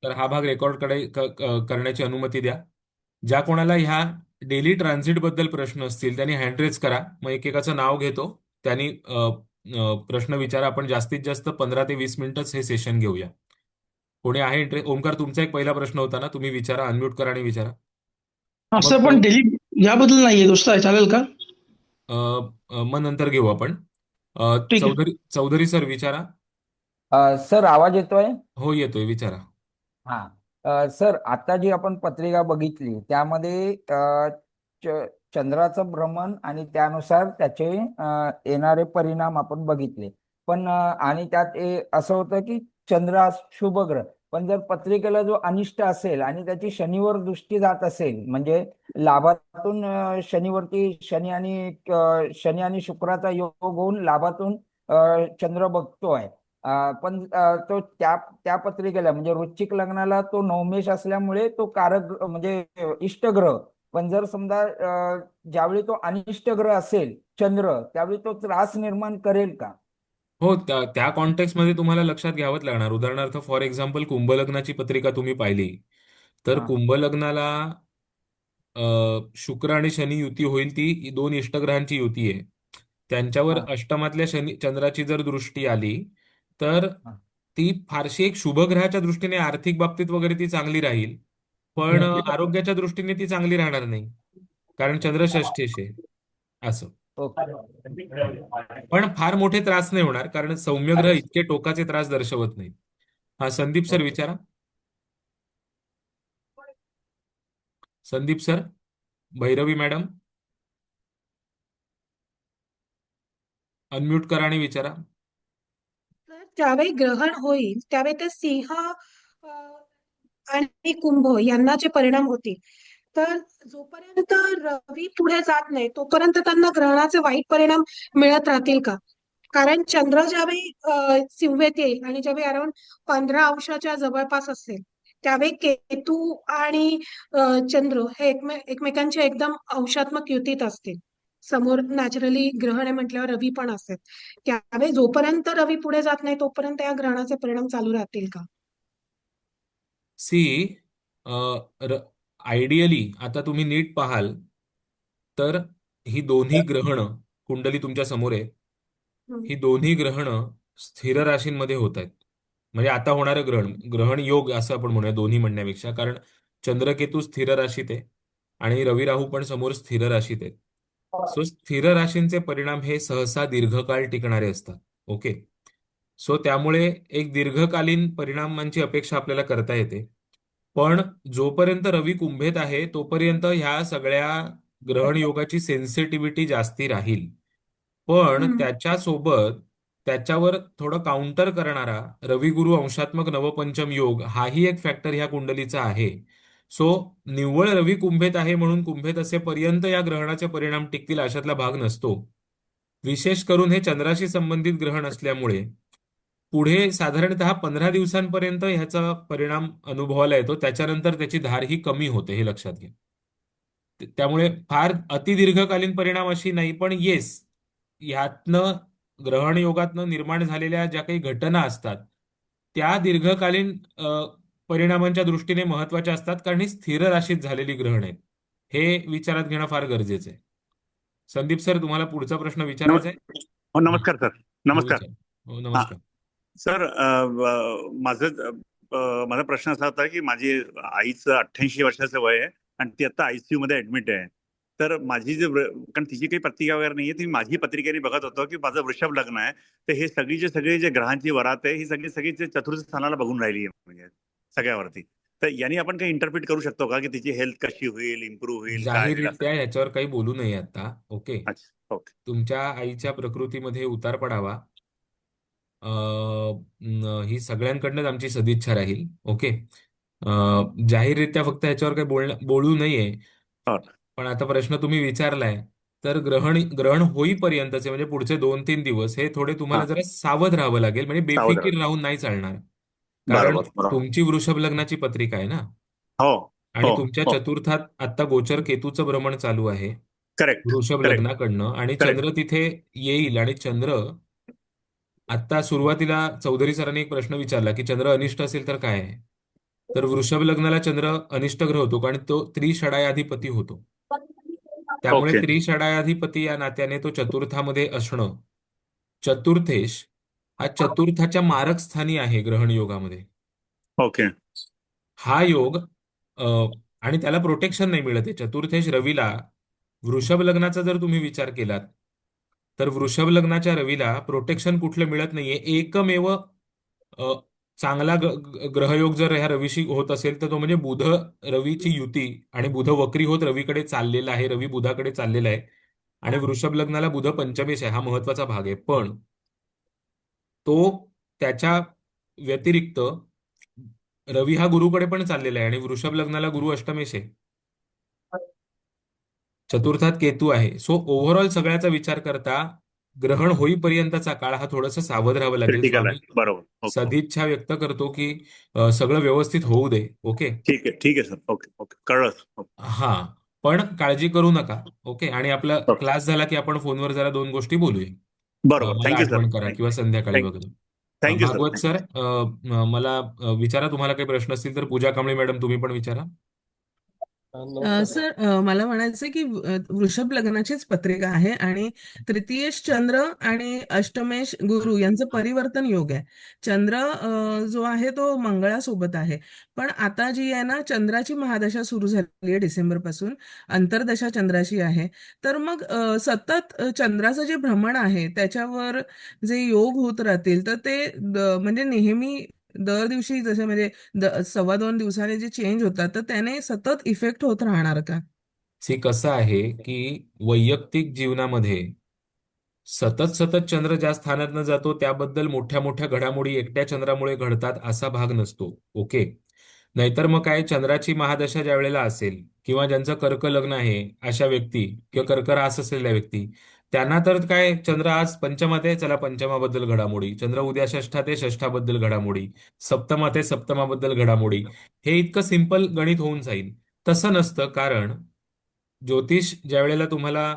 तर हा भाग करण्याची अनुमती द्या. ज्या कोणाला ह्या डेली ट्रान्झिट बद्दल प्रश्न असतील त्यांनी हँड रेज करा. मग एकेकाचं नाव घेतो. त्यांनी प्रश्न विचारा. आपण जास्तीत जास्त 15 ते 20 मिनिटच हे सेशन घेऊया. कोणी आहे इंटरेस्ट? ओमकार, तुमचा एक पहिला प्रश्न होता ना, तुम्ही विचारा. अनम्यूट करा आणि विचारा. हां, मग सर पण डेली याबद्दल नाहीये दोस्त आहे चालेल का? मग नंतर घेऊ आपण. ठीक आहे. चौधरी चौधरी सर विचारा. सर, आवाज येतोय? हो, येतोय, विचारा. हा. सर, आता जी आपण पत्रिका बघितली त्यामध्ये च- चंद्राचं भ्रमण आणि त्यानुसार त्याचे येणारे परिणाम आपण बघितले. पण आणि त्यात असं होतं की चंद्र हा शुभ ग्रह. पण जर पत्रिकेला जो अनिष्ट असेल आणि त्याची शनीवर दृष्टी जात असेल, म्हणजे लाभातून शनीवरती शनी आणि शुक्राचा योग होऊन लाभातून चंद्र बघतोय. पण तो त्या पत्रिकेला म्हणजे वृश्चिक लग्नाला तो नवमेश असल्यामुळे तो म्हणजे इष्टग्रह. पण जर समजा ज्यावेळी तो अनिष्ट ग्रह असेल चंद्र, त्यावेळी तो त्रास निर्माण करेल का? हो, त्या कॉन्टेक्स्ट तुम्हाला लक्षात घ्यावंच लागणार. उदाहरणार्थ, फॉर एक्झाम्पल, कुंभलग्नाची पत्रिका तुम्ही पाहिली तर हा. कुंभलग्नाला शुक्र आणि शनी युती होईल. ती दोन इष्टग्रहांची युती आहे. त्यांच्यावर हा. अष्टमातल्या शनी चंद्राची जर दृष्टी आली तर हा. ती फारशी एक शुभ ग्रहाच्या दृष्टीने आर्थिक बाबतीत वगैरे ती चांगली राहील. पण आरोग्याच्या दृष्टीने ती चांगली राहणार नाही, कारण चंद्र षष्ठेश आहे. असं. ओके. पण फार मोठे त्रास नाही होणार, कारण सौम्य ग्रह इतके टोकाचे त्रास दर्शवत नाहीत. हा, संदीप सर ओके. विचारा. Sandeep sir, Bhairavi madam, unmute करा आणि विचारा. तर ज्यावेळी ग्रहण होईल त्यावेळी ते सिंह आणि कुंभ यांना जे परिणाम होतील, तर जोपर्यंत रवी पुढे जात नाही तोपर्यंत त्यांना ग्रहणाचे वाईट परिणाम मिळत राहतील का? कारण चंद्र ज्यावेळी सिंहवेत येईल आणि ज्यावेळी अराउंड 15 अंशाच्या जवळपास असेल, त्यावेळी केतू आणि चंद्र हे एकमेकांच्या एकदम अंशात्मक युतीत असतील. समोर नॅचरली ग्रहण आहे म्हटल्यावर रवी पण असेल. त्यावेळी जोपर्यंत रवी पुढे जात नाही तोपर्यंत या ग्रहणाचे परिणाम चालू राहतील का? सी, आयडियली आता तुम्ही नीट पाहाल तर ही दोन्ही ग्रहणं, कुंडली तुमच्या समोर आहे. हम्म. ही दोन्ही ग्रहणं स्थिर राशींमध्ये होत आहेत. म्हणजे आता होणारं ग्रहण, ग्रहण योग असं आपण म्हणूया दोन्ही म्हणण्यापेक्षा, कारण चंद्रकेतू स्थिर राशीत आहे आणि रवी राहू पण समोर स्थिर राशीत आहेत. सो स्थिर राशींचे परिणाम हे सहसा दीर्घकाळ टिकणारे असतात. ओके. सो त्यामुळे एक दीर्घकालीन परिणामांची अपेक्षा आपल्याला करता येते. पण जोपर्यंत रवी कुंभेत आहे तोपर्यंत ह्या सगळ्या ग्रहण योगाची सेन्सिटिव्हिटी जास्ती राहील. पण हम्म. त्याच्यासोबत त्याच्यावर थोडं काउंटर करणारा रवी गुरु अंशात्मक नवपंचम योग हाही एक फॅक्टर ह्या कुंडलीचा आहे. सो निव्वळ रवी कुंभेत आहे म्हणून कुंभेत असेपर्यंत या ग्रहणाचे परिणाम टिकतील अशातला भाग नसतो. विशेष करून हे चंद्राशी संबंधित ग्रहण असल्यामुळे पुढे साधारणतः 15 दिवसांपर्यंत ह्याचा परिणाम अनुभवायला येतो. त्याच्यानंतर त्याची धार ही कमी होते, हे लक्षात घ्या. त्यामुळे फार अतिदीर्घकालीन परिणाम अशी नाही, पण येस, ह्यातनं ग्रहण योगातनं निर्माण झालेल्या ज्या काही घटना असतात त्या दीर्घकालीन परिणामांच्या दृष्टीने महत्वाच्या असतात, कारण ही स्थिर राशीत झालेली ग्रहण आहेत. हे विचारात घेणं फार गरजेचं आहे. संदीप सर, तुम्हाला पुढचा प्रश्न नम विचारायचा आहे? हो, हा, नमस्कार सर. हो, नमस्कार. विचार. हो, हा नमस्कार. सर, माझा प्रश्न असा होता की माझी आईचं 88 वर्षाचं वय आहे आणि ती आता आयसीयू मध्ये ऍडमिट आहे. तर माझी कारण तिची काही पत्रिका वगैरे नाहीये, ती माझी पत्रिकेने बघत होतो की माझं वृषभ लग्न आहे. तर हे सगळी जे ग्रहांची वरात आहे ही सगळी ते चतुर्थ स्थानाला बघून राहिली आहे, म्हणजे सगळ्यावरती. तर यांनी आपण काही इंटरप्रिट करू शकतो का की तिची हेल्थ कशी होईल, इम्प्रूव्ह होईल, काय होईल असं? जाहीररित्या याच्यावर काही बोलू नये आता. ओके. अच्छा, ओके. तुमच्या आईच्या प्रकृतीमध्ये उतार पडावा, ही सगळ्यांकडनंच आमची सदिच्छा राहील. ओके. जाहीररित्या फक्त ह्याच्यावर काही बोलू नये. हो. पण आता प्रश्न तुम्ही विचारलाय, तर ग्रहण ग्रहण होईपर्यंतचे म्हणजे पुढचे 2-3 दिवस हे थोडे तुम्हाला हा, जरा सावध राहावं लागेल. म्हणजे सावध बेफिकीर राहा. राहून नाही चालणार. कारण बरोबर, बरोबर. तुमची वृषभ लग्नाची पत्रिका आहे ना, हो, आणि हो, तुमच्या हो. चतुर्थात आता गोचर केतूचं भ्रमण चालू आहे करेक्ट, वृषभ करेक्ट, लग्नाकडनं, आणि करेक्ट. चंद्र तिथे येईल. आणि चंद्र आता सुरुवातीला चौधरी सरांनी एक प्रश्न विचारला की चंद्र अनिष्ट असेल तर काय आहे. तर वृषभ लग्नाला चंद्र अनिष्ट ग्रह होतो कारण तो त्रिषडायाधिपती होतो. त्यामुळे ओके त्रिषडायाधिपती या नात्याने तो चतुर्थामध्ये असणं, चतुर्थेश हा चतुर्थाच्या मारक स्थानी आहे ग्रहण योगामध्ये. ओके हा योग अ, आणि त्याला प्रोटेक्शन नाही मिळत आहे. चतुर्थेश रवीला वृषभ लग्नाचा जर तुम्ही विचार केलात तर वृषभ लग्नाच्या रवीला प्रोटेक्शन कुठलं मिळत नाहीये. एकमेव चांगला ग्रहयोग जर ह्या रवीशी होत असेल तर तो म्हणजे बुध रवीची युती, आणि बुध वक्री होत रवीकडे चाललेला आहे, रवी बुधाकडे चाललेला आहे. आणि वृषभ लग्नाला बुध पंचमेश आहे, हा महत्वाचा भाग आहे. पण तो त्याच्या व्यतिरिक्त रवी हा गुरुकडे पण चाललेला आहे आणि वृषभ लग्नाला गुरु अष्टमेश आहे, चतुर्थात केतू आहे. सो ओव्हरऑल सगळ्याचा विचार करता ग्रहण होईपर्यंतचा काळ हा थोडंसं सावध राहावं लागेल. सो क्रिटिकल आम्ही आहे बरोबर ओके सदिच्छा व्यक्त करतो की सगळं व्यवस्थित होऊ दे. ओके. ठीक आहे सर ओके ओके कळलं sir. हा, पण काळजी करू नका. ओके. आणि आपला ओके क्लास झाला की आपण फोनवर जरा दोन गोष्टी बोलूया. बरोबर मला थँक्यू सर आठवण करा किंवा संध्याकाळी वगैरे. थँक्यू सर भागवत सर, मला विचारा, तुम्हाला काही प्रश्न असतील तर. पूजा कांबळे मॅडम तुम्ही पण विचारा. सर, मला म्हणायचं की वृषभ लग्नाचीच पत्रिका आहे आणि तृतीयेश चंद्र आणि अष्टमेश गुरु यांचं परिवर्तन योग आहे. चंद्र जो आहे तो मंगळासोबत आहे, पण आता जी आहे ना चंद्राची महादशा सुरू झाली आहे डिसेंबर पासून, अंतर्दशा चंद्राची आहे. तर मग सतत चंद्राचं जे भ्रमण आहे त्याच्यावर जे योग होत राहतील तर ते म्हणजे नेहमी दर दिवशी जसे म्हणजे 1.25 दिवसाने जे चेंज होतात तर त्याने सतत इफेक्ट होत राहणार का? कसं आहे की वैयक्तिक जीवनामध्ये सतत सतत चंद्र ज्या स्थानातनं जातो त्याबद्दल मोठ्या मोठ्या घडामोडी एकट्या चंद्रामुळे घडतात असा भाग नसतो. ओके. नाहीतर मग काय, चंद्राची महादशा ज्या वेळेला असेल किंवा ज्यांचं कर्क लग्न आहे अशा व्यक्ती किंवा कर्क रास असलेल्या व्यक्ती, त्यांना तर काय, चंद्र आज पंचमात आहे, चला पंचमाबद्दल घडामोडी, चंद्र उद्या षष्ठात आहे, षष्ठाबद्दल घडामोडी, सप्तमात आहे, सप्तमाबद्दल घडामोडी. हे इतकं सिंपल गणित होऊन जाईल. तसं नसतं. कारण ज्योतिष ज्या वेळेला तुम्हाला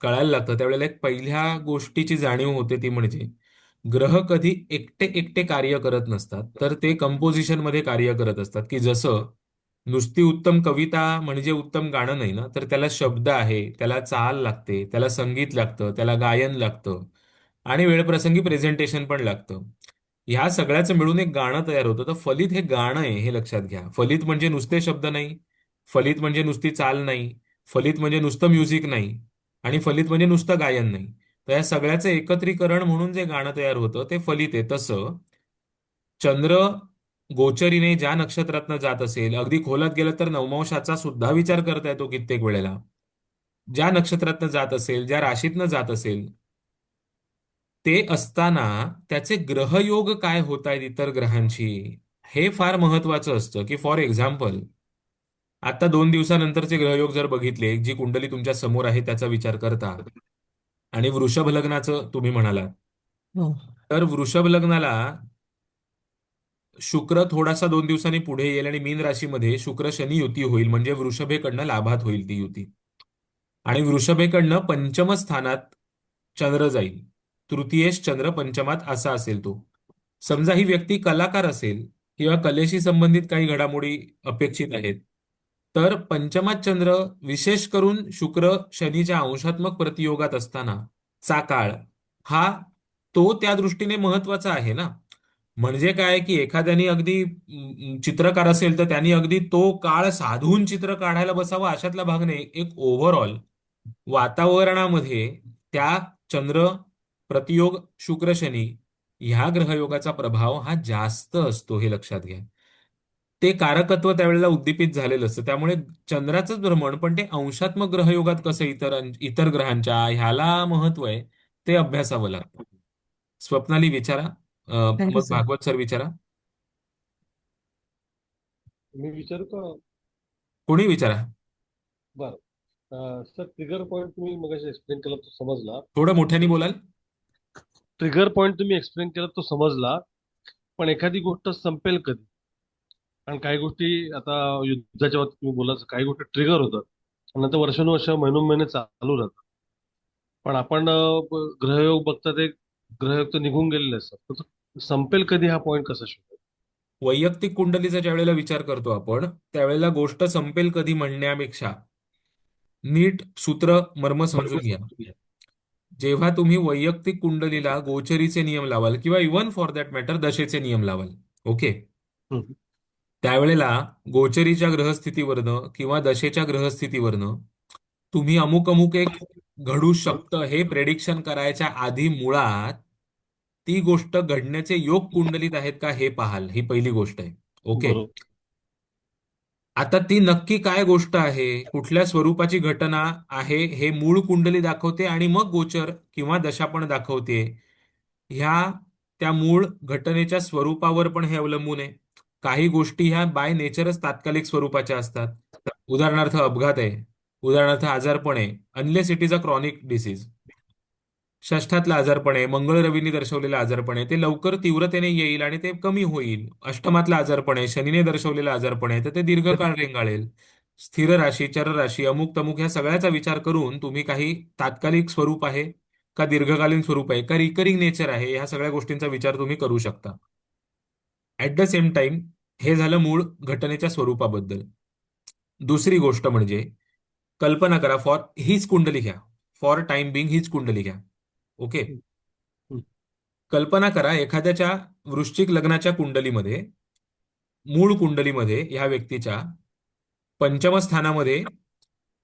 कळायला लागतं त्यावेळेला एक पहिल्या गोष्टीची जाणीव होते, ती म्हणजे ग्रह कधी एकटे एकटे कार्य करत नसतात, तर ते कंपोजिशन मध्ये कार्य करत असतात. की जसं नुसती उत्तम कविता म्हणजे उत्तम गाणं नाही ना, तर त्याला शब्द आहे, त्याला चाल लागते, त्याला संगीत लागतं, त्याला गायन लागतं, आणि वेळप्रसंगी प्रेझेंटेशन पण लागतं. ह्या सगळ्याचं मिळून एक गाणं तयार होतं. तर फलित हे गाणं आहे, हे लक्षात घ्या. फलित म्हणजे नुसते शब्द नाही, फलित म्हणजे नुसती चाल नाही, फलित म्हणजे नुसतं म्युझिक नाही, आणि फलित म्हणजे नुसतं गायन नाही. तर या सगळ्याचं एकत्रीकरण म्हणून जे गाणं तयार होतं ते फलित आहे. तसं चंद्र गोचरीने ज्या नक्षत्रातनं जात असेल, अगदी खोलात गेलं तर नवमांशाचा सुद्धा विचार करता येतो कित्येक वेळेला, ज्या नक्षत्रातनं जात असेल, ज्या राशीतनं जात असेल, ते असताना त्याचे ग्रहयोग काय होत आहेत इतर ग्रहांशी, हे फार महत्वाचं असतं. की फॉर एक्झाम्पल, आता 2 दिवसानंतरचे ग्रहयोग जर बघितले, जी कुंडली तुमच्या समोर आहे त्याचा विचार करता, आणि वृषभ लग्नाचं तुम्ही म्हणालात, हो. तर वृषभ लग्नाला शुक्र थोडासा 2 दिवसांनी पुढे येईल आणि मीन राशीमध्ये शुक्र शनी युती होईल, म्हणजे वृषभेकडनं लाभात होईल ती युती. आणि वृषभेकडनं पंचम स्थानात चंद्र जाईल, तृतीयेश चंद्र पंचमात असा असेल तो. समजा ही व्यक्ती कलाकार असेल किंवा कलेशी संबंधित काही घडामोडी अपेक्षित आहेत, तर पंचमात चंद्र, विशेष करून शुक्र शनीच्या अंशात्मक प्रतियोगात असताना चा काळ, हा तो त्या दृष्टीने महत्वाचा आहे ना. म्हणजे काय की एखाद्याने अगदी चित्रकार असेल तर त्यांनी अगदी तो काळ साधून चित्र काढायला बसावं अशातला भाग नाही. एक ओव्हरऑल वातावरणामध्ये त्या चंद्र प्रतियोग शुक्र शनी ह्या ग्रहयोगाचा प्रभाव हा जास्त असतो, हे लक्षात घ्या. ते कारकत्व त्यावेळेला उद्दीपित झालेलं असतं. त्यामुळे चंद्राचंच भ्रमण, पण ते अंशात्मक ग्रहयोगात कसं इतर इतर ग्रहांच्या ह्याला महत्व आहे, ते अभ्यासावं लागतं. स्वप्नाली विचारा. थँक्यू मग सर. भागवत सर विचारा. मी विचारू का? कोणी विचारा. बरं सर, ट्रिगर पॉईंट तुम्ही मगाशी एक्सप्लेन केला तो समजला. थोडं मोठ्याने बोलाल. ट्रिगर पॉईंट तुम्ही एक्सप्लेन केला तो समजला, पण एखादी गोष्ट संपेल कधी? कारण काही गोष्टी आता युद्धाच्या बाबतीत तुम्ही बोलायचं, काही गोष्टी ट्रिगर होतात आणि नंतर वर्षानुवर्ष महिनोन चालू राहतात. पण आपण ग्रहयोग बघतात, एक ग्रहयोग तर निघून गेलेले असतात, तर तो संपेल कधी हा पॉईंट कसा शोधायचा? वैयक्तिक कुंडलीचा ज्या वेळेला विचार करतो आपण त्यावेळेला गोष्ट संपेल कधी म्हणण्यापेक्षा नीट सूत्र मर्म समजून घ्या. जेव्हा तुम्ही वैयक्तिक कुंडलीला गोचरीचे नियम लावाल किंवा इव्हन फॉर दॅट मॅटर दशेचे नियम लावाल, ओके, हम्म. त्यावेळेला गोचरीच्या ग्रहस्थितीवरनं किंवा दशेच्या ग्रहस्थितीवरनं तुम्ही अमुक अमुक एक घडू शकतं हे प्रेडिक्शन करायच्या आधी मुळात ती गोष्ट घडण्याचे योग कुंडलीत आहेत का हे पाहाल. ही पहिली गोष्ट आहे. ओके. बरोबर. आता ती नक्की काय गोष्ट आहे, कुठल्या स्वरूपाची घटना आहे हे मूळ कुंडली दाखवते आणि मग गोचर किंवा दशा पण दाखवते. ह्या त्या मूळ घटनेच्या स्वरूपावर पण हे अवलंबून आहे. काही गोष्टी ह्या बाय नेचरच तात्कालिक स्वरूपाच्या असतात. उदाहरणार्थ अपघात आहे, उदाहरणार्थ आजारपण आहे, unless it is a chronic disease. षष्ठातला आजारपण आहे, मंगळ रवींनी दर्शवलेलं आजारपण आहे, ते लवकर तीव्रतेने येईल आणि ते कमी होईल. अष्टमातला आजारपण आहे, शनीने दर्शवलेलं आजारपण आहे, तर ते दीर्घकाळ रेंगाळेल. स्थिर राशी, चर राशी, अमुक तमुक ह्या सगळ्याचा विचार करून तुम्ही काही तात्कालिक स्वरूप आहे का दीर्घकालीन स्वरूप आहे का रिकरिंग नेचर आहे ह्या सगळ्या गोष्टींचा विचार तुम्ही करू शकता. ऍट द सेम टाइम हे झालं मूळ घटनेच्या स्वरूपाबद्दल. दुसरी गोष्ट म्हणजे कल्पना करा, फॉर हीच कुंडली घ्या, फॉर टाइम बिंग हीच कुंडली घ्या. ओके. हम्म. कल्पना करा एखाद्याच्या वृश्चिक लग्नाच्या कुंडलीमध्ये, मूळ कुंडलीमध्ये ह्या व्यक्तीच्या पंचम स्थानामध्ये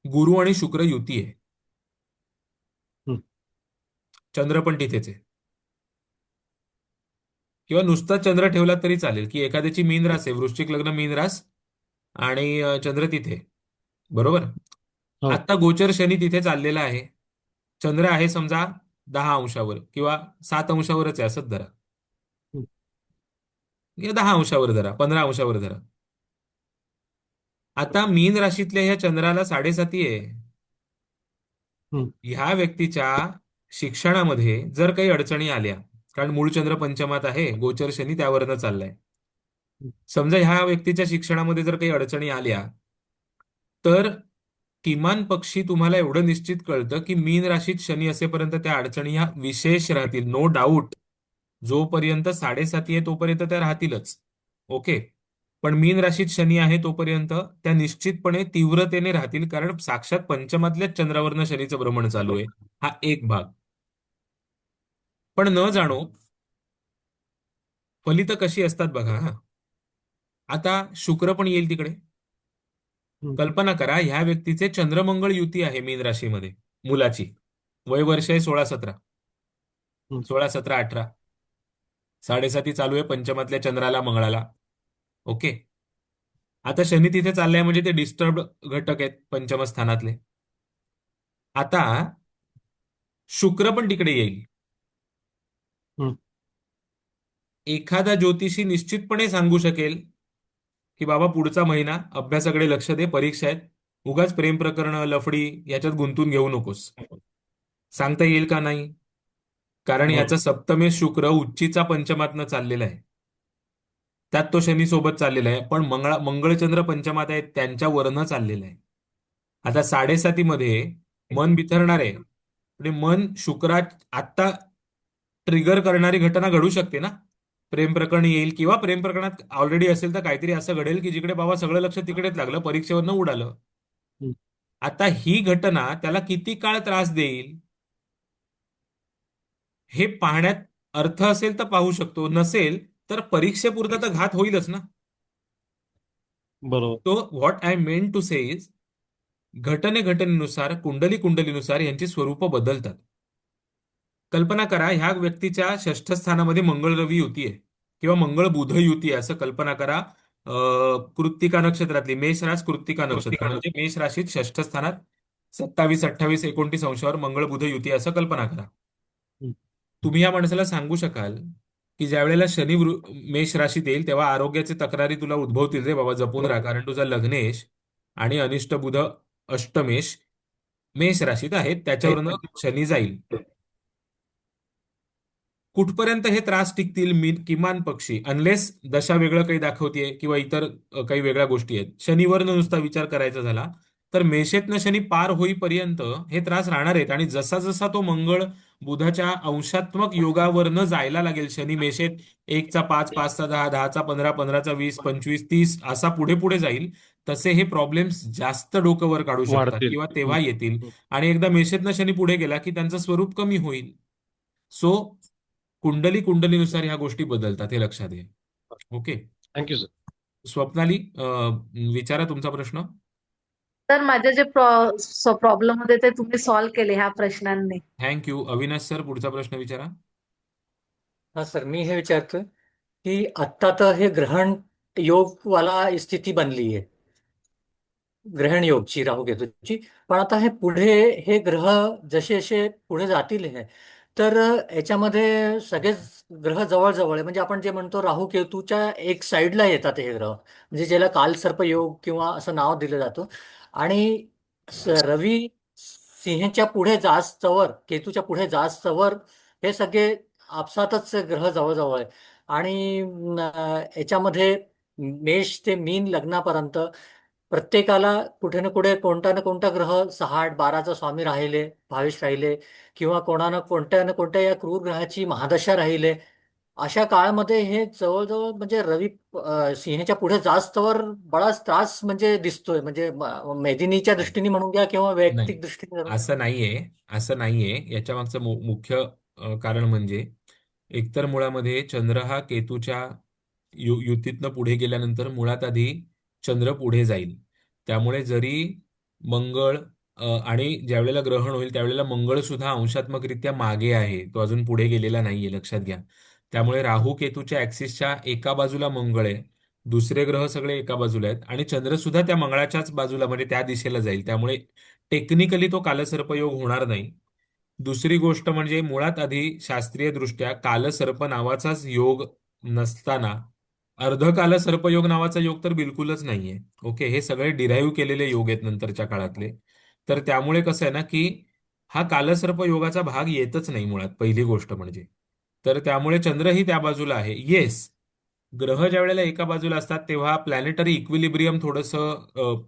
गुरु आणि शुक्र युती आहे. हम्म. चंद्र पण तिथेच आहे. किंवा नुसता चंद्र ठेवला तरी चालेल की एखाद्याची मीन रास आहे, वृश्चिक लग्न मीन रास आणि चंद्र तिथे, बरोबर. हो. आता गोचर शनी तिथे चाललेला आहे. चंद्र आहे समजा 10 अंशावर किंवा 7 अंशावरच आहे असंच धरा, हम्म. किंवा 10 अंशावर धरा, 15 अंशावर धरा. आता मीन राशीतल्या ह्या चंद्राला 7.5 आहे. हम्म. ह्या व्यक्तीच्या शिक्षणामध्ये जर काही अडचणी आल्या, कारण मूळ चंद्र पंचमात आहे, गोचर शनी त्यावरनं चाललाय, समजा ह्या व्यक्तीच्या शिक्षणामध्ये जर काही अडचणी आल्या तर किमान पक्षी तुम्हाला एवढं निश्चित कळतं की मीन राशीत शनी असेपर्यंत त्या अडचणी ह्या विशेष राहतील, नो डाऊट. जोपर्यंत 7.5 आहे तोपर्यंत त्या राहतीलच. ओके. पण मीन राशीत शनी आहे तोपर्यंत त्या निश्चितपणे तीव्रतेने राहतील, कारण साक्षात पंचमातल्याच चंद्रावरनं शनीचं भ्रमण चालू आहे. हा एक भाग. पण न जाणो फलित कशी असतात बघा. हा आता शुक्र पण येईल तिकडे. हम्म. कल्पना करा ह्या व्यक्तीचे चंद्रमंगळ युती आहे मीन राशीमध्ये, मुलाची वय वर्ष आहे 16-17, हम्म. 16-17-18, 7.5 चालू आहे पंचमातल्या चंद्राला मंगळाला. ओके. आता शनी तिथे चाललाय म्हणजे ते डिस्टर्ब घटक आहेत पंचमस्थानातले. आता शुक्र पण तिकडे येईल. हम्म. एखादा ज्योतिषी निश्चितपणे सांगू शकेल की बाबा पुढचा महिना अभ्यासाकडे लक्ष दे, परीक्षा आहेत, उगाच प्रेम प्रकरण लफडी याच्यात गुंतून घेऊ नकोस. सांगता येईल का? नाही. कारण हो. याचा सप्तमेश शुक्र उच्चीचा पंचमातनं चाललेला आहे, त्यात तो शनी सोबत चाललेला आहे, पण मंगळचंद्र पंचमात आहेत त्यांच्यावरनं चाललेला आहे. आता 7.5 मध्ये मन बिथरणार आहे, म्हणजे मन शुक्रात आत्ता ट्रिगर करणारी घटना घडू शकते ना. प्रेम प्रकरण येईल किंवा प्रेम प्रकरणात ऑलरेडी असेल तर काहीतरी असं घडेल की जिकडे बाबा सगळं लक्ष तिकडेच लागलं, परीक्षेवरनं उडालं. हम्म. आता ही घटना त्याला किती काळ त्रास देईल हे पाहण्यात अर्थ असेल तर पाहू शकतो, नसेल तर परीक्षेपुरता तर घात होईलच ना. बरोबर. तो what I mean to say is घटनेनुसार कुंडलीनुसार यांची स्वरूप बदलतात. कल्पना करा ह्या व्यक्तीच्या षष्ठ स्थानामध्ये मंगळ रवी युती आहे किंवा मंगळ बुध युती आहे असं कल्पना करा. कृत्तिका नक्षत्रातली मेष रास कृत्तिका नक्षत्र म्हणजे मेष राशीत षष्ठ स्थानात 27, 28, 29 अंशावर मंगळ बुध युती आहे असं कल्पना करा. हम्म. तुम्ही या माणसाला सांगू शकाल की ज्या वेळेला शनी मेष राशीत येईल तेव्हा आरोग्याचे तक्रारी तुला उद्भवतील रे बाबा, जपून राहा, कारण तुझा लग्नेश आणि अनिष्ट बुध अष्टमेश मेष राशीत आहेत, त्याच्यावरनं शनी जाईल. कुठपर्यंत हे त्रास टिकतील किमान पक्षी, अनलेस दशा वेगळं काही दाखवतीये किंवा इतर काही वेगळ्या गोष्टी आहेत. शनीवरनं नुसता विचार करायचा झाला तर मेषेतनं शनी पार होईपर्यंत हे त्रास राहणार आहेत. आणि जसा जसा तो मंगळ बुधाच्या अंशात्मक योगावरनं जायला लागेल, शनी मेषेत 1चा 5, 5चा 10, 10चा 15, 15चा 20, 25, 30 असा पुढे पुढे जाईल, तसे हे प्रॉब्लेम्स जास्त डोकं वर काढू शकतात वाढतील. किंवा तेव्हा येतील. आणि एकदा मेषेतनं शनी पुढे गेला की त्यांचं स्वरूप कमी होईल. सो कुंडलीनुसार ह्या गोष्टी बदलतात, हे लक्षात घ्या. ओके. Thank you sir. स्वप्नाली, विचारा तुमचा प्रश्न. तर माझे जे प्रॉब्लेम होते ते तुम्ही सॉल्व्ह केले ह्या प्रश्नांनी. थँक्यू. अविनाश सर, पुढचा प्रश्न विचारा. हा सर, मी हे विचारतोय की आत्ता तर हे ग्रहण योग वाला स्थिती बनली आहे, ग्रहण योगची, राहू केतूची. पण आता हे पुढे हे ग्रह जसे जसे पुढे जातील हे, तर याच्यामध्ये सगळेच ग्रह जवळ आहे. म्हणजे आपण जे म्हणतो राहू केतूच्या एक साईडला येतात हे ग्रह, म्हणजे ज्याला कालसर्प योग किंवा असं नाव दिलं जातं. आणि रवी सिंहच्या पुढे जास्तवर, केतूच्या पुढे जास्तवर हे सगळे आपसातच ग्रह जवळ आहे. आणि याच्यामध्ये मेष ते मीन लग्नापर्यंत प्रत्येकाला कुठे ना कुठे कोणता ना कोणता ग्रह 6, 8, 12चा स्वामी राहिले, भावेश राहिले, किंवा कोणत्या ना कोणत्या या क्रूर ग्रहाची महादशा राहिले. अशा काळामध्ये हे जवळजवळ म्हणजे रवी सिंहच्या पुढे जास्तवर बराच त्रास म्हणजे दिसतोय. म्हणजे मेदिनीच्या नाही, दृष्टीने म्हणून घ्या किंवा नाही, वैयक्तिक दृष्टीने धरून घ्या. असं नाहीये. याच्या मागचं मुख्य कारण म्हणजे एकतर मुळामध्ये चंद्र हा केतूच्या युतीतनं पुढे गेल्यानंतर मुळात आधी चंद्र पुढे जाईल. त्यामुळे जरी मंगळ आणि ज्यावेळेला ग्रहण होईल त्यावेळेला मंगळ सुद्धा अंशात्मकरित्या मागे आहे, तो अजून पुढे गेलेला नाहीये, लक्षात घ्या. त्यामुळे राहू केतूच्या ऍक्सिसच्या एका बाजूला मंगळ आहे, दुसरे ग्रह सगळे एका बाजूला आहेत, आणि चंद्र सुद्धा त्या मंगळाच्याच बाजूला म्हणजे त्या दिशेला जाईल. त्यामुळे टेक्निकली तो कालसर्पयोग होणार नाही. दुसरी गोष्ट म्हणजे मुळात आधी शास्त्रीय दृष्ट्या कालसर्प नावाचाच योग नसताना अर्धकाल सर्पयोग नावाचा योग तर बिलकुलच नाहीये. ओके, हे सगळे डिराईव्ह केलेले योग आहेत नंतरच्या काळातले. तर त्यामुळे कसं आहे ना की हा कालसर्प योगाचा भाग येतच नाही मुळात, पहिली गोष्ट म्हणजे. तर त्यामुळे चंद्रही त्या बाजूला आहे. येस, ग्रह ज्या वेळेला एका बाजूला असतात तेव्हा प्लॅनेटरी इक्विलिब्रियम थोडंसं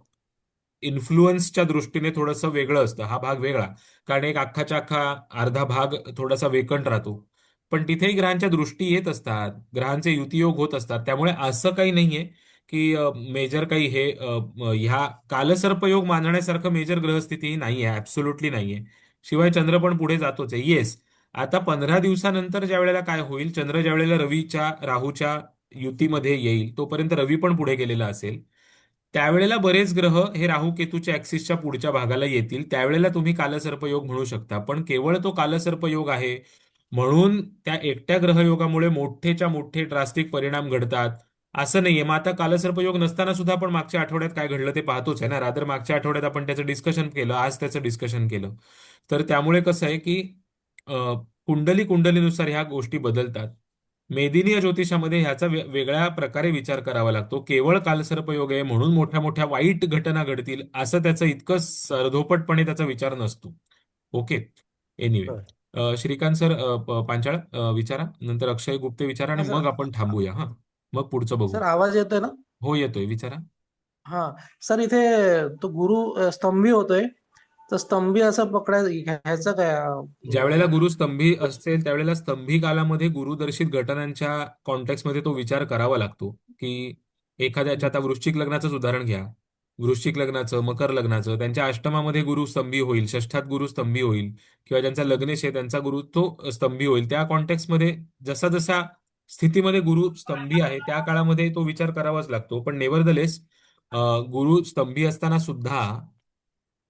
इन्फ्लुअन्सच्या दृष्टीने थोडंसं वेगळं असतं, हा भाग वेगळा. कारण एक अख्खाच्या अख्खा अर्धा भाग थोडासा वेकंट राहतो. पण तिथेही ग्रहांच्या दृष्टी येत असतात, ग्रहांचे युतियोग होत असतात. त्यामुळे असं काही नाहीये की मेजर काही हे ह्या कालसर्पयोग मानण्यासारखं मेजर ग्रहस्थिती नाहीये, ऍब्सोल्युटली नाहीये. शिवाय चंद्र पण पुढे जातोच आहे. येस, आता 15 दिवसानंतर ज्या वेळेला काय होईल, चंद्र ज्या वेळेला रवीच्या राहूच्या युतीमध्ये येईल तोपर्यंत रवी पण पुढे गेलेला असेल. त्यावेळेला बरेच ग्रह हे राहू केतूच्या ऍक्सिसच्या पुढच्या भागाला येतील. त्यावेळेला तुम्ही कालसर्पयोग म्हणू शकता. पण केवळ तो कालसर्पयोग आहे म्हणून त्या एकट्या ग्रहयोगामुळे मोठेच्या मोठे ड्रास्टिक परिणाम घडतात असं नाहीये. मग आता कालसर्पयोग नसताना सुद्धा आपण मागच्या आठवड्यात काय घडलं ते पाहतोच आहे ना. रादर मागच्या आठवड्यात आपण त्याचं डिस्कशन केलं, आज त्याचं डिस्कशन केलं. तर त्यामुळे कसं आहे की कुंडलीनुसार ह्या गोष्टी बदलतात. मेदिनीय ज्योतिषामध्ये ह्याचा वेगळ्या प्रकारे विचार करावा लागतो. केवळ कालसर्पयोग आहे म्हणून मोठ्या मोठ्या वाईट घटना घडतील असं त्याचं इतकं सरधोपटपणे त्याचा विचार नसतो. Okay, anyway. Shrikant sir, Panchal, विचारा. नंतर अक्षय गुप्ते विचारा आणि हा, सर. मग आपण थांबूया. हा, मग पुढचं बघू. सर, आवाज येतोय ना? हो, येतोय, विचारा. हा सर, इथे तो गुरु स्तंभी होतोय, तर स्तंभी असं घ्यायचं काय? ज्या वेळेला गुरु स्तंभी असेल त्यावेळेला स्तंभी कालामध्ये गुरुदर्शित घटनांच्या कॉन्टेक्स्ट तो विचार करावा लागतो की एखाद्याच्या, आता वृश्चिक लग्नाचंच उदाहरण घ्या, वृश्चिक लग्नाचं, मकर लग्नाचं, त्यांच्या अष्टमामध्ये गुरु स्तंभी होईल, षष्ठात गुरु स्तंभी होईल, किंवा ज्यांचा लग्नेश आहे त्यांचा गुरु तो स्तंभी होईल. त्या कॉन्टेक्स्टमध्ये जसा जसा स्थितीमध्ये गुरु स्तंभी आहे त्या काळामध्ये तो विचार करावाच लागतो. पण नेव्हरदलेस गुरु स्तंभी असताना सुद्धा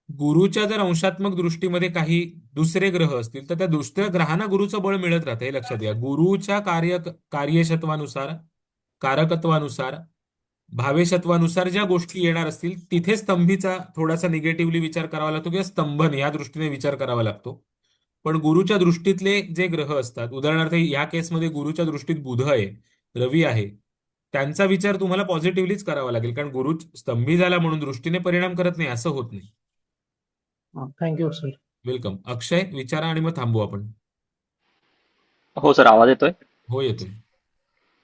गुरुच्या जर अंशात्मक दृष्टीमध्ये काही दुसरे ग्रह असतील तर त्या दुसऱ्या ग्रहांना गुरुचं बळ मिळत राहतं, हे लक्षात घ्या. गुरुच्या कार्यशत्वानुसार, कारकत्वानुसार, भावेशत्वानुसार ज्या गोष्टी येणार असतील तिथे स्तंभीचा थोडासा निगेटिव्हली विचार करावा लागतो किंवा स्तंभन या दृष्टीने विचार करावा लागतो. पण गुरुच्या दृष्टीतले जे ग्रह असतात, उदाहरणार्थ या केसमध्ये गुरुच्या दृष्टीत बुध आहे, रवी आहे, त्यांचा विचार तुम्हाला पॉझिटिव्हलीच करावा लागेल. कारण गुरु स्तंभी झाला म्हणून दृष्टीने परिणाम करत नाही असं होत नाही. Thank you sir. वेलकम. अक्षय, विचारा आणि मग थांबू आपण. हो सर, आवाज येतोय? हो, येतोय.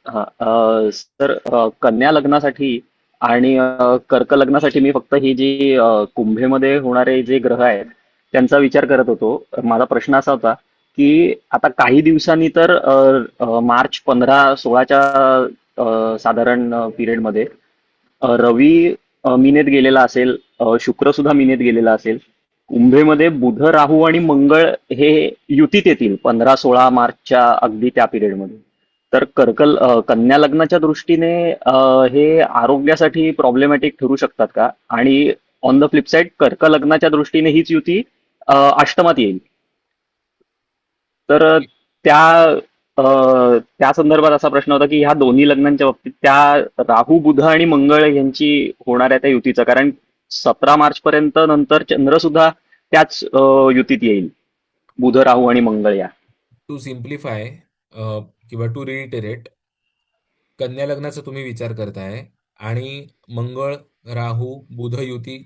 हा सर, कन्या लग्नासाठी आणि कर्क लग्नासाठी मी फक्त ही जी कुंभेमध्ये होणारे जे ग्रह आहेत त्यांचा विचार करत होतो. माझा प्रश्न असा होता की आता काही दिवसांनी तर मार्च 15-16च्या साधारण पिरियडमध्ये रवी मीनेत गेलेला असेल, शुक्र सुद्धा मीनेत गेलेला असेल. कुंभेमध्ये बुध, राहू आणि मंगळ हे युतीत येतील 15-16 मार्चच्या अगदी त्या पिरियडमध्ये. तर कन्या लग्नाच्या दृष्टीने हे आरोग्यासाठी प्रॉब्लेमॅटिक ठरू शकतात का? आणि ऑन द फ्लिप साईड कर्क लग्नाच्या दृष्टीने हीच युती अष्टमात येईल. तर त्या त्या संदर्भात असा प्रश्न होता की ह्या दोन्ही लग्नांच्या बाबतीत त्या राहू, बुध आणि मंगळ यांची होणाऱ्या त्या युतीचा, कारण 17 मार्च पर्यंत नंतर चंद्र सुद्धा त्याच युतीत येईल, बुध, राहू आणि मंगळ या. टू सिम्प्लिफाय किंवा टू रिइटरेट, कन्या लग्नाचा तुम्ही विचार करताय आणि मंगळ राहू बुध युती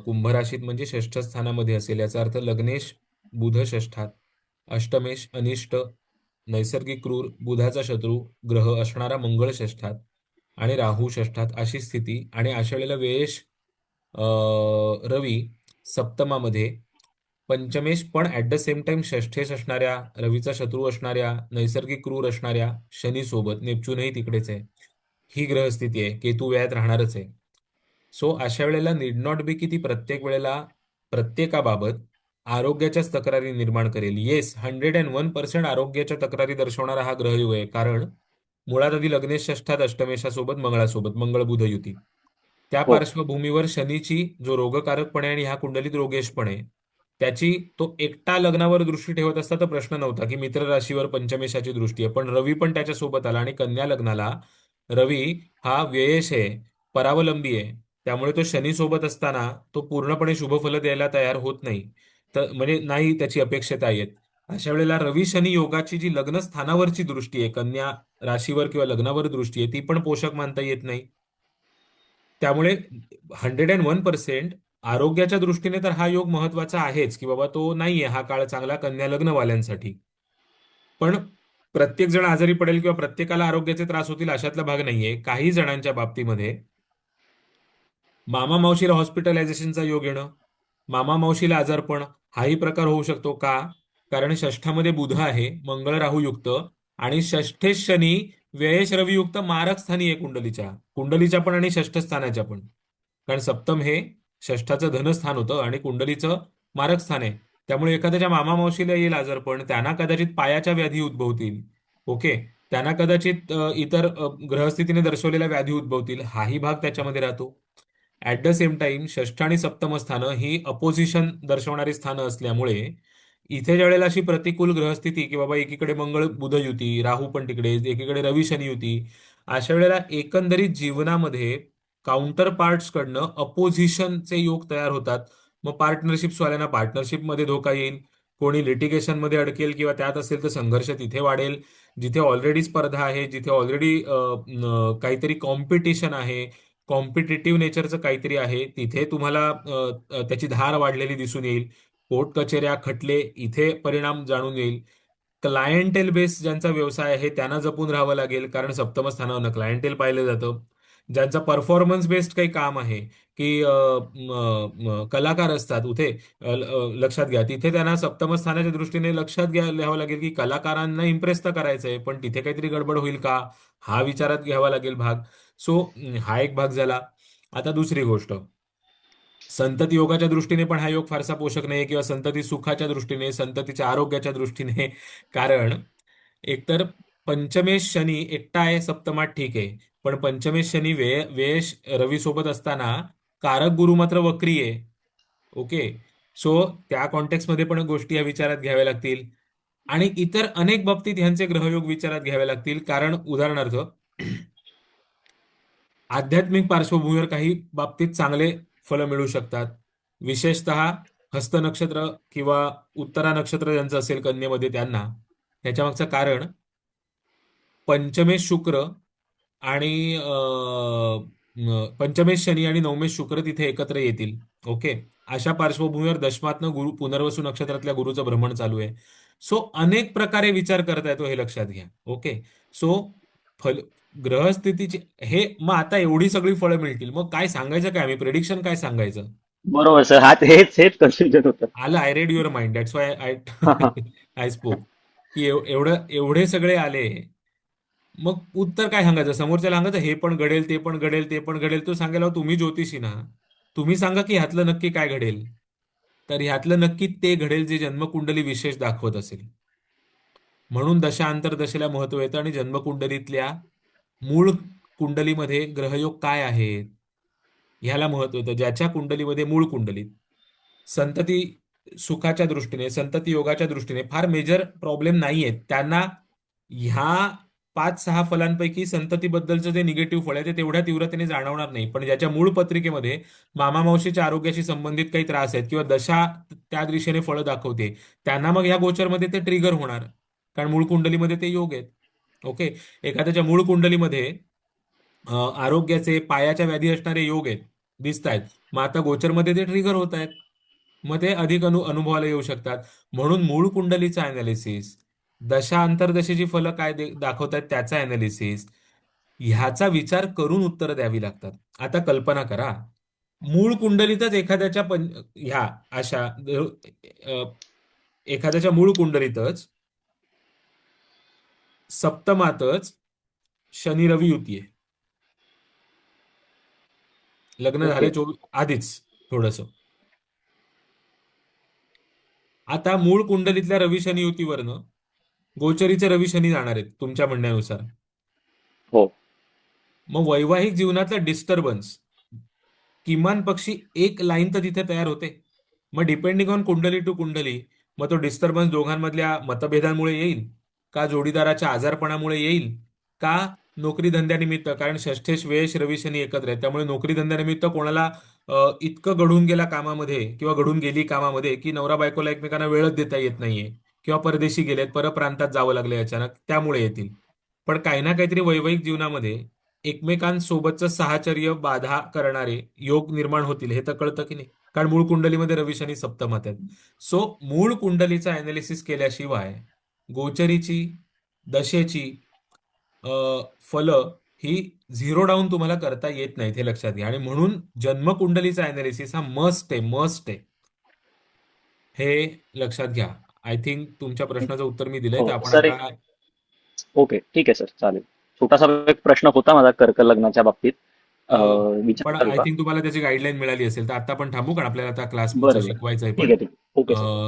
कुंभ राशीत म्हणजे षष्ठ स्थानामध्ये असेल, याचा अर्थ लग्नेश बुध षष्ठात, अष्टमेश अनिष्ट नैसर्गिक क्रूर बुधाचा शत्रू ग्रह असणारा मंगळ षष्ठात आणि राहू षष्ठात अशी स्थिती. आणि अशा वेळेला व्ययेश रवी सप्तमामध्ये, पंचमेश पण ऍट द सेम टाइम षष्ठेश असणाऱ्या रवीचा शत्रू असणाऱ्या नैसर्गिक क्रूर असणाऱ्या शनी सोबत, नेपच्यूनही तिकडेच आहे. ही ग्रहस्थिती आहे. केतू व्ययात राहणारच आहे. सो अशा वेळेला नीड नॉट बी की ती प्रत्येक वेळेला प्रत्येकाबाबत आरोग्याच्याच तक्रारी निर्माण करेल. येस, 101% आरोग्याच्या तक्रारी दर्शवणारा हा ग्रहयोग आहे. कारण मुळात आधी लग्नेश षष्ठात अष्टमेशासोबत मंगळासोबत मंगळ बुध युती, त्या हो. पार्श्वभूमीवर शनीची जो रोगकारकपण आहे आणि ह्या कुंडलीत रोगेश पण आहे, त्याची तो एकटा लग्नावर दृष्टी ठेवत असता तर प्रश्न नव्हता की मित्र राशीवर पंचमेशाची दृष्टी आहे. पण रवी पण त्याच्यासोबत आला आणि कन्या लग्नाला रवी हा व्ययेश आहे, परावलंबी आहे. त्यामुळे तो शनी सोबत असताना तो पूर्णपणे शुभफल द्यायला तयार होत नाही, तर म्हणजे नाही त्याची अपेक्षता येत. अशा वेळेला रवी शनी योगाची जी लग्न स्थानावरची दृष्टी आहे, कन्या राशीवर किंवा लग्नावर दृष्टी आहे, ती पण पोषक मानता येत नाही. त्यामुळे 101% आरोग्याच्या दृष्टीने तर हा योग महत्वाचा आहेच, की बाबा तो नाहीये हा काळ चांगला कन्या लग्नवाल्यांसाठी. पण प्रत्येक जण आजारी पडेल किंवा प्रत्येकाला आरोग्याचे त्रास होतील अशातला भाग नाहीये. काही जणांच्या बाबतीमध्ये मामा मावशीला हॉस्पिटलायझेशनचा योग येणं, मामा मावशीला आजारपण, हाही प्रकार होऊ शकतो. का? कारण षष्ठामध्ये बुध आहे, मंगळ राहू युक्त आणि षष्ठेश शनी व्ययेश रवी युक्त मारक स्थानी आहे कुंडलीच्या कुंडलीच्या पण आणि षष्ठ स्थानाच्या पण. कारण सप्तम हे षष्ठाचं धनस्थान होतं आणि कुंडलीचं मारक स्थान आहे. त्यामुळे एखाद्याच्या मामा मावशीला येईल आजारपण, त्यांना कदाचित पायाच्या व्याधी उद्भवतील. ओके, त्यांना कदाचित इतर ग्रहस्थितीने दर्शवलेल्या व्याधी उद्भवतील. हाही भाग त्याच्यामध्ये राहतो. ऍट द सेम टाइम षष्ठ आणि सप्तम स्थानं ही अपोजिशन दर्शवणारी स्थानं असल्यामुळे इथे ज्या वेळेला अशी प्रतिकूल ग्रहस्थिती की बाबा एकीकडे मंगळ बुध युती, राहू पण तिकडे, एकीकडे रवी शनी युती, अशा वेळेला एकंदरीत जीवनामध्ये काउंटर पार्ट्स कडनं अपोजिशनचे योग तयार होतात. मग पार्टनरशिप्सवाल्यांना पार्टनरशिपमध्ये धोका येईल, कोणी लिटिगेशन मध्ये अडकेल किंवा त्यात असेल तर संघर्ष तिथे वाढेल. जिथे ऑलरेडी स्पर्धा आहे, जिथे ऑलरेडी काहीतरी कॉम्पिटिशन आहे, कॉम्पिटेटिव्ह नेचरचं काहीतरी आहे, तिथे तुम्हाला त्याची धार वाढलेली दिसून येईल. कोर्ट कचेऱ्या, खटले, इथे परिणाम जाणून येईल. क्लायंटेल बेस ज्यांचा व्यवसाय आहे त्यांना जपून राहावं लागेल, कारण सप्तम स्थानावर क्लायंटेल पाहिलं जातं. ज्यांचा परफॉर्मन्स बेस्ड काही काम आहे की कलाकार असतात उथे, लक्षात घ्या तिथे त्यांना सप्तम स्थानाच्या दृष्टीने लक्षात घ्यावं लागेल की कलाकारांना इम्प्रेस तर करायचंय, पण तिथे काहीतरी गडबड होईल का, हा विचारात घ्यावा लागेल भाग. सो हा एक भाग झाला. आता दुसरी गोष्ट, संतती योगाच्या दृष्टीने पण हा योग फारसा पोषक नाही किंवा संतती सुखाच्या दृष्टीने, संततीच्या आरोग्याच्या दृष्टीने. कारण एकतर पंचमेश शनी एकटा आहे सप्तमात, ठीक आहे, पण पंचमेश शनी व्ययेश रवी सोबत असताना कारक गुरु मात्र वक्री आहे. ओके, सो त्या कॉन्टेक्स्ट मध्ये पण गोष्टी या विचारात घ्याव्या लागतील आणि इतर अनेक बाबतीत ह्यांचे ग्रहयोग विचारात घ्यावे लागतील. कारण उदाहरणार्थ आध्यात्मिक पार्श्वभूमीवर काही बाबतीत चांगले फलं मिळू शकतात. विशेषतः हस्त नक्षत्र किंवा उत्तरा नक्षत्र ज्यांचं असेल कन्येमध्ये त्यांना. त्याच्या मागचं कारण पंचमेश शुक्र आणि पंचमेश शनी आणि नवमेश शुक्र तिथे एकत्र येतील. ओके, अशा पार्श्वभूमीवर दशमातनं गुरु पुनर्वसू नक्षत्रातल्या गुरुचं भ्रमण चालू आहे. सो अनेक प्रकारे विचार करता येतो, हे लक्षात घ्या. ओके, सो फल ग्रहस्थितीची हे मग आता एवढी सगळी फळं मिळतील, मग काय सांगायचं काय, आम्ही प्रेडिक्शन काय सांगायचं? बरोबर सर, हेच कन्फ्युजन होतं. आलं, I read your mind, that's why I हा, हा. आय स्पोक की एवढे सगळे आले, मग उत्तर काय सांगायचं? समोरच्याला सांगायचं हे पण घडेल, ते पण घडेल, ते पण घडेल. तो सांगायला तुम्ही ज्योतिषी ना, तुम्ही सांगा की ह्यातलं नक्की काय घडेल. तर ह्यातलं नक्की ते घडेल जे जन्मकुंडली विशेष दाखवत असेल. म्हणून दशा अंतर्दशेला महत्व येतं आणि जन्मकुंडलीतल्या मूळ कुंडलीमध्ये ग्रहयोग काय आहेत ह्याला महत्व येतं. ज्याच्या कुंडलीमध्ये, मूळ कुंडलीत संतती सुखाच्या दृष्टीने, संतती योगाच्या दृष्टीने फार मेजर प्रॉब्लेम नाही आहेत त्यांना, ह्या 5-6 फलांपैकी संततीबद्दलचं जे निगेटिव्ह फळ आहे ते तेवढ्या तीव्रतेने जाणवणार नाही. पण ज्याच्या मूळ पत्रिकेमध्ये मामा मावशीच्या आरोग्याशी संबंधित काही त्रास आहेत किंवा दशा त्या दिशेने फळं दाखवते, त्यांना मग ह्या गोचरमध्ये ते ट्रिगर होणार, कारण मूळ कुंडलीमध्ये ते योग आहेत. ओके. एखाद्याच्या मूळ कुंडलीमध्ये आरोग्याचे, पायाच्या व्याधी असणारे योग आहेत, दिसत आहेत, मग आता गोचरमध्ये ते ट्रिगर होत आहेत, मग ते अधिक अनुभवाला येऊ शकतात. म्हणून मूळ कुंडलीचा अनालिसिस, दशा अंतर्दशेची फलं काय दाखवतात त्याचा अनालिसिस, ह्याचा विचार करून उत्तरं द्यावी लागतात. आता कल्पना करा, मूळ कुंडलीतच एखाद्याच्या ह्या अशा एखाद्याच्या मूळ कुंडलीतच सप्तमातच शनी रवी युती आहे, लग्न झाले ओके. आधीच थोडस. आता मूळ कुंडलीतल्या रवी शनी युतीवरनं गोचरीचे रवी शनी जाणार आहेत तुमच्या म्हणण्यानुसार. हो. मग वैवाहिक जीवनातला डिस्टर्बन्स किमान पक्षी एक लाईन तर तिथे तयार होते. मग डिपेंडिंग ऑन कुंडली टू कुंडली, मग तो डिस्टर्बन्स दोघांमधल्या मतभेदांमुळे येईल, का जोडीदाराच्या आजारपणामुळे येईल, का नोकरी धंद्यानिमित्त, कारण षष्ठेश व्ययश रवी शनी एकत्र आहे, त्यामुळे नोकरी धंद्यानिमित्त कोणाला इतकं घडून गेला कामामध्ये किंवा घडून गेली कामामध्ये की नवरा बायकोला एकमेकांना वेळच देता येत नाहीये, किंवा परदेशी गेलेत, परप्रांतात जावं लागले अचानक, त्यामुळे येतील. पण काही ना काहीतरी वैवाहिक जीवनामध्ये एकमेकांसोबतचं साहचर्य बाधा करणारे योग निर्माण होतील, हे तर कळतं की नाही, कारण मूळ कुंडलीमध्ये रवी शनी सप्तमात आहेत. सो मूळ कुंडलीचा अनालिसिस केल्याशिवाय गोचरीची, दशेची फलं ही झिरो डाऊन तुम्हाला करता येत नाहीत, हे लक्षात घ्या. आणि म्हणून जन्मकुंडलीचा अनालिसिस हा मस्ट आहे. हे लक्षात घ्या. आय थिंक तुमच्या प्रश्नाचं उत्तर मी दिलंय, तर हो आपण सर, आता ओके, ठीक आहे सर, चालेल. छोटासा एक प्रश्न होता माझा कर्क लग्नाच्या बाबतीत, पण विचाराल आय का? थिंक तुम्हाला त्याची गाईडलाईन मिळाली असेल, तर आता आपण थांबू, कारण आपल्याला आता क्लासचं बरं बरं, शिकवायचं आहे ठीक पण. आहे, ठीक. Okay sir.